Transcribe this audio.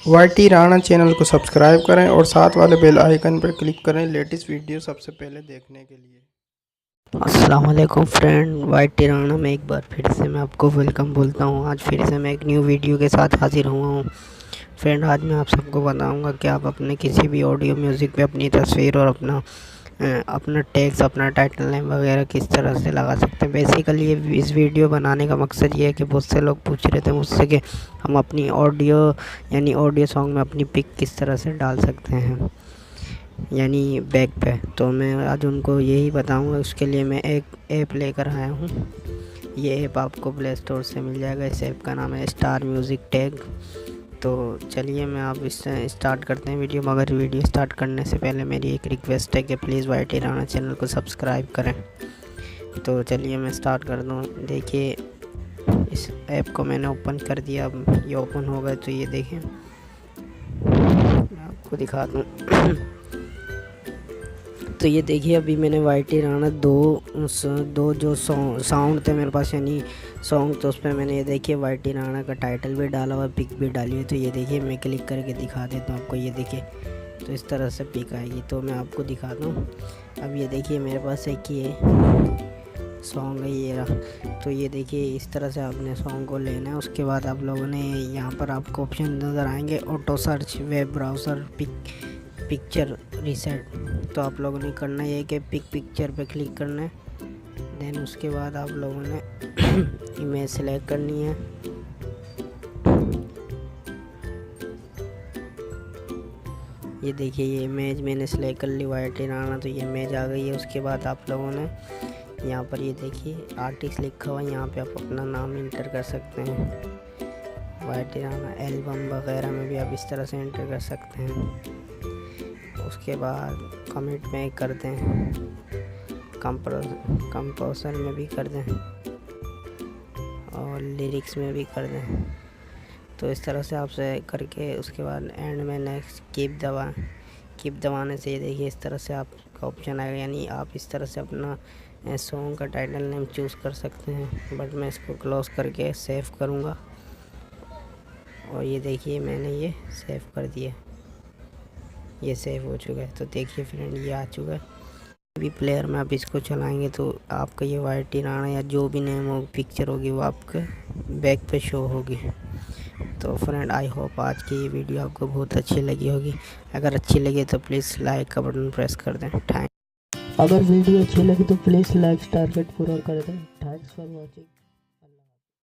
YT Rana channel को subscribe करें और साथ वाले बेल आइकन पर क्लिक करें लेटेस्ट वीडियो सबसे पहले देखने के लिए। अस्सलाम वालेकुम फ्रेंड, वाईटी राणा में एक बार फिर से मैं आपको वेलकम बोलता हूँ। आज फिर से मैं एक न्यू वीडियो के साथ हाजिर हुआ हूँ। फ्रेंड, आज मैं आप सबको बताऊँगा कि आप अपने किसी भी ऑडियो म्यूज़िक पे अपनी तस्वीर और अपना टेक्स्ट, अपना टाइटल नेम वगैरह किस तरह से लगा सकते हैं। बेसिकली इस वीडियो बनाने का मकसद ये है कि बहुत से लोग पूछ रहे थे मुझसे कि हम अपनी ऑडियो सॉन्ग में अपनी पिक किस तरह से डाल सकते हैं, यानी बैक पे। तो मैं आज उनको यही बताऊंगा। उसके लिए मैं एक ऐप लेकर आया हूँ। ये ऐप आपको प्ले स्टोर से मिल जाएगा। इस ऐप का नाम है स्टार म्यूज़िक टैग। तो चलिए मैं आप इससे स्टार्ट करते हैं वीडियो। मगर वीडियो स्टार्ट करने से पहले मेरी एक रिक्वेस्ट है कि प्लीज़ वाईटी राणा चैनल को सब्सक्राइब करें। तो चलिए मैं स्टार्ट कर दूँ। देखिए, इस ऐप को मैंने ओपन कर दिया। अब ये ओपन हो गया। तो ये देखिए, मैं आपको दिखा दूँ। तो ये देखिए, अभी मैंने वाईटी राणा दो जो साउंड थे मेरे पास, यानी सॉन्ग, तो उस पर मैंने ये देखिए वाईटी राणा का टाइटल भी डाला हुआ, पिक भी डाली हुई। तो ये देखिए, मैं क्लिक करके दिखा देता हूँ आपको। ये देखिए, तो इस तरह से पिक आएगी। तो मैं आपको दिखाता हूँ। अब ये देखिए, मेरे पास एक ये सॉन्ग है, ये रहा। तो ये देखिए, इस तरह से आपने सॉन्ग को लेना है। उसके बाद आप लोगों ने यहाँ पर आपको ऑप्शन नज़र आएंगे, auto search, web browser, picture reset. तो आप लोगों ने करना ये है कि पिक्चर पे क्लिक करना है। देन उसके बाद आप लोगों ने इमेज सेलेक्ट करनी है। ये देखिए, ये इमेज मैंने सेलेक्ट कर ली, वाईटी राणा। तो ये इमेज आ गई है। उसके बाद आप लोगों ने यहाँ पर ये देखिए आर्टिस्ट लिखा हुआ है, यहाँ पे आप अपना नाम इंटर कर सकते हैं। वाईटी राणा एल्बम वगैरह में भी आप इस तरह से इंटर कर सकते हैं। उसके बाद कमेंट में कर दें, कंपोजर में भी कर दें और लिरिक्स में भी कर दें। तो इस तरह से आपसे करके उसके बाद एंड में नेक्स्ट कीप दबाने से ये देखिए इस तरह से आपका ऑप्शन आएगा। यानी आप इस तरह से अपना सॉन्ग का टाइटल नेम चूज़ कर सकते हैं। बट मैं इसको क्लोज करके सेव करूँगा। और ये देखिए, मैंने ये सेव कर दिया, ये सेव हो चुका है। तो देखिए फ्रेंड, ये आ चुका है। भी प्लेयर में आप इसको चलाएंगे तो आपका ये वाईटी राणा या जो भी नेम हो, पिक्चर होगी, वो आपके बैक पे शो होगी। तो फ्रेंड, आई होप आज की ये वीडियो आपको बहुत अच्छी लगी होगी। अगर अच्छी लगे तो प्लीज़ लाइक का बटन प्रेस कर दें। थैंक। अगर वीडियो अच्छी लगी तो प्लीज़ लाइक टारगेट पूरा कर दें। Thanks for watching.